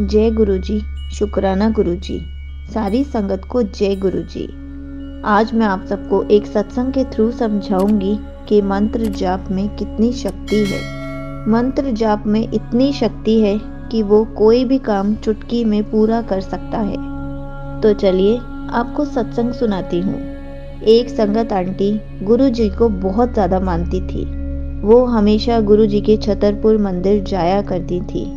जय गुरुजी, शुक्राना गुरुजी, सारी संगत को जय गुरुजी। आज मैं आप सबको एक सत्संग के थ्रू समझाऊंगी कि मंत्र जाप में कितनी शक्ति है। मंत्र जाप में इतनी शक्ति है कि वो कोई भी काम चुटकी में पूरा कर सकता है। तो चलिए आपको सत्संग सुनाती हूँ। एक संगत आंटी गुरुजी को बहुत ज़्यादा मानती थी। वो हमेशा गुरुजी के छतरपुर मंदिर जाया करती थी।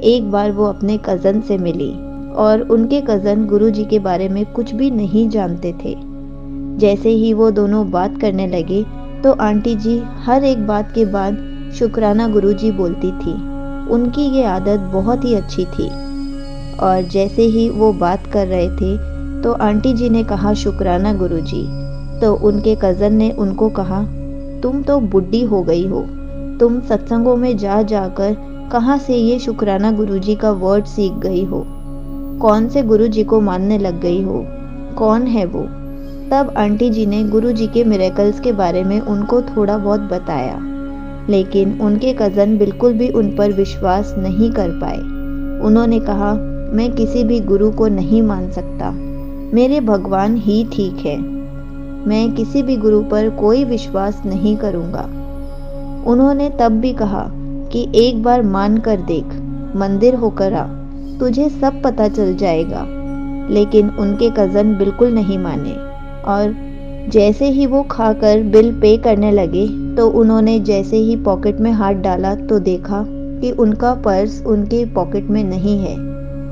एक बार वो अपने कज़न से मिली और उनके कज़न गुरुजी के बारे में कुछ भी नहीं जानते थे। जैसे ही वो दोनों बात करने लगे तो आंटी जी हर एक बात के बाद शुक्राना गुरुजी बोलती थी। उनकी ये आदत बहुत ही अच्छी थी। और जैसे ही वो बात कर रहे थे तो आंटी जी ने कहा शुक्राना गुरुजी, तो उनके कज़न ने उनको कहा तुम तो बुढ़ी हो गई हो, तुम सत्संगों में जा जाकर कहाँ से ये शुक्राना गुरुजी का वर्ड सीख गई हो, कौन से गुरुजी को मानने लग गई हो, कौन है वो। तब आंटी जी ने गुरुजी के मिरेकल्स के बारे में उनको थोड़ा बहुत बताया, लेकिन उनके कज़न बिल्कुल भी उन पर विश्वास नहीं कर पाए। उन्होंने कहा मैं किसी भी गुरु को नहीं मान सकता, मेरे भगवान ही ठीक है, मैं किसी भी गुरु पर कोई विश्वास नहीं करूँगा। उन्होंने तब भी कहा कि एक बार मान कर देख, मंदिर होकर आ, तुझे सब पता चल जाएगा। लेकिन उनके कज़न बिल्कुल नहीं माने और जैसे ही वो खाकर बिल पे करने लगे तो उन्होंने जैसे ही पॉकेट में हाथ डाला तो देखा कि उनका पर्स उनके पॉकेट में नहीं है।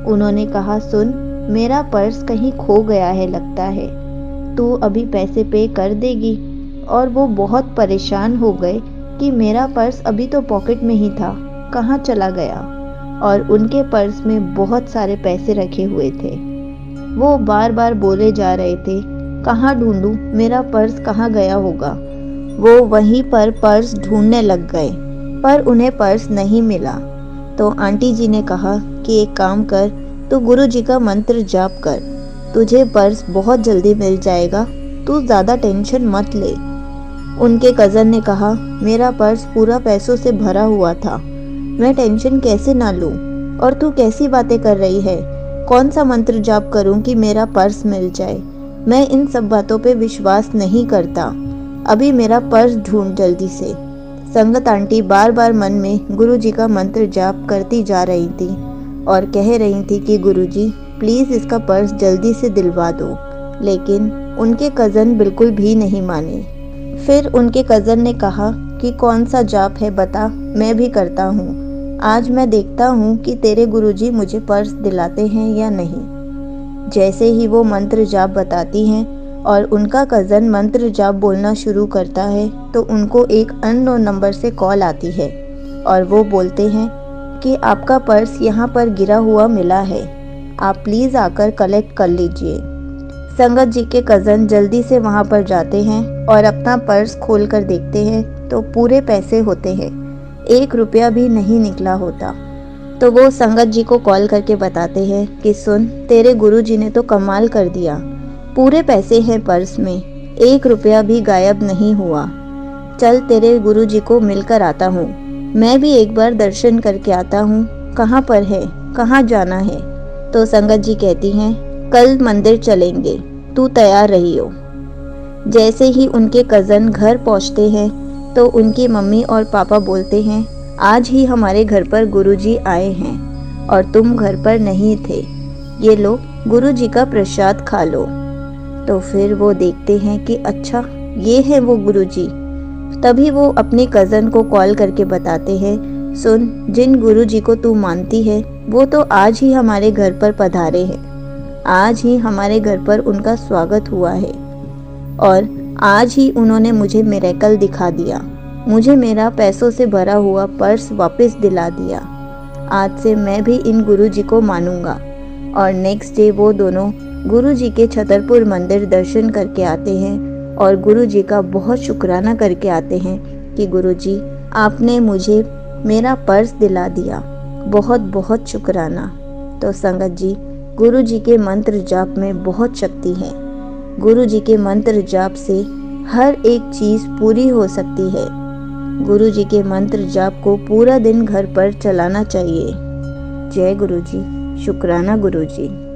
उन्होंने कहा सुन, मेरा पर्स कहीं खो गया है लगता है, तू अभी पैसे पे कर देगी। और वो बहुत परेशान हो गए कि मेरा पर्स अभी तो पॉकेट में ही था, कहाँ चला गया। और उनके पर्स में बहुत सारे पैसे रखे हुए थे। वो बार बार बोले जा रहे थे कहाँ ढूंढूं, मेरा पर्स कहाँ गया होगा। वो वहीं पर पर्स ढूंढने लग गए पर उन्हें पर्स नहीं मिला। तो आंटी जी ने कहा कि एक काम कर, तू गुरुजी का मंत्र जाप कर, तुझे पर्स बहुत जल्दी मिल जाएगा, तू ज़्यादा टेंशन मत ले। उनके कज़न ने कहा मेरा पर्स पूरा पैसों से भरा हुआ था, मैं टेंशन कैसे ना लूं, और तू कैसी बातें कर रही है, कौन सा मंत्र जाप करूं कि मेरा पर्स मिल जाए, मैं इन सब बातों पे विश्वास नहीं करता, अभी मेरा पर्स ढूंढ जल्दी से। संगत आंटी बार बार मन में गुरुजी का मंत्र जाप करती जा रही थी और कह रही थी कि गुरुजी प्लीज़ इसका पर्स जल्दी से दिलवा दो। लेकिन उनके कज़न बिल्कुल भी नहीं माने। फिर उनके कज़न ने कहा कि कौन सा जाप है बता, मैं भी करता हूँ, आज मैं देखता हूँ कि तेरे गुरुजी मुझे पर्स दिलाते हैं या नहीं। जैसे ही वो मंत्र जाप बताती हैं और उनका कज़न मंत्र जाप बोलना शुरू करता है तो उनको एक अननोन नंबर से कॉल आती है और वो बोलते हैं कि आपका पर्स यहाँ पर गिरा हुआ मिला है, आप प्लीज़ आकर कलेक्ट कर लीजिए। संगत जी के कज़न जल्दी से वहाँ पर जाते हैं और अपना पर्स खोल कर देखते हैं तो पूरे पैसे होते हैं, 1 रुपया भी नहीं निकला होता। तो वो संगत जी को कॉल करके बताते हैं कि सुन, तेरे गुरुजी ने तो कमाल कर दिया, पूरे पैसे हैं पर्स में, 1 रुपया भी गायब नहीं हुआ। चल तेरे गुरुजी को मिलकर आता हूँ, मैं भी एक बार दर्शन करके आता हूँ, कहाँ पर है, कहाँ जाना है। तो संगत जी कहती हैं कल मंदिर चलेंगे, तू तैयार रहियो। जैसे ही उनके कज़न घर पहुंचते हैं तो उनकी मम्मी और पापा बोलते हैं आज ही हमारे घर पर गुरुजी आए हैं और तुम घर पर नहीं थे, ये लो गुरुजी का प्रसाद खा लो। तो फिर वो देखते हैं कि अच्छा ये है वो गुरुजी। तभी वो अपने कज़न को कॉल करके बताते हैं सुन, जिन गुरुजी को तू मानती है वो तो आज ही हमारे घर पर पधारे हैं, आज ही हमारे घर पर उनका स्वागत हुआ है और आज ही उन्होंने मुझे मिरेकल दिखा दिया, मुझे मेरा पैसों से भरा हुआ पर्स वापस दिला दिया। आज से मैं भी इन गुरुजी को मानूंगा। और नेक्स्ट डे वो दोनों गुरुजी के छतरपुर मंदिर दर्शन करके आते हैं और गुरुजी का बहुत शुक्राना करके आते हैं कि गुरुजी आपने मुझे मेरा पर्स दिला दिया, बहुत बहुत शुक्राना। तो संगत जी गुरुजी के मंत्र जाप में बहुत शक्ति है। गुरुजी के मंत्र जाप से हर एक चीज़ पूरी हो सकती है। गुरुजी के मंत्र जाप को पूरा दिन घर पर चलाना चाहिए। जय गुरुजी। शुक्राना गुरुजी।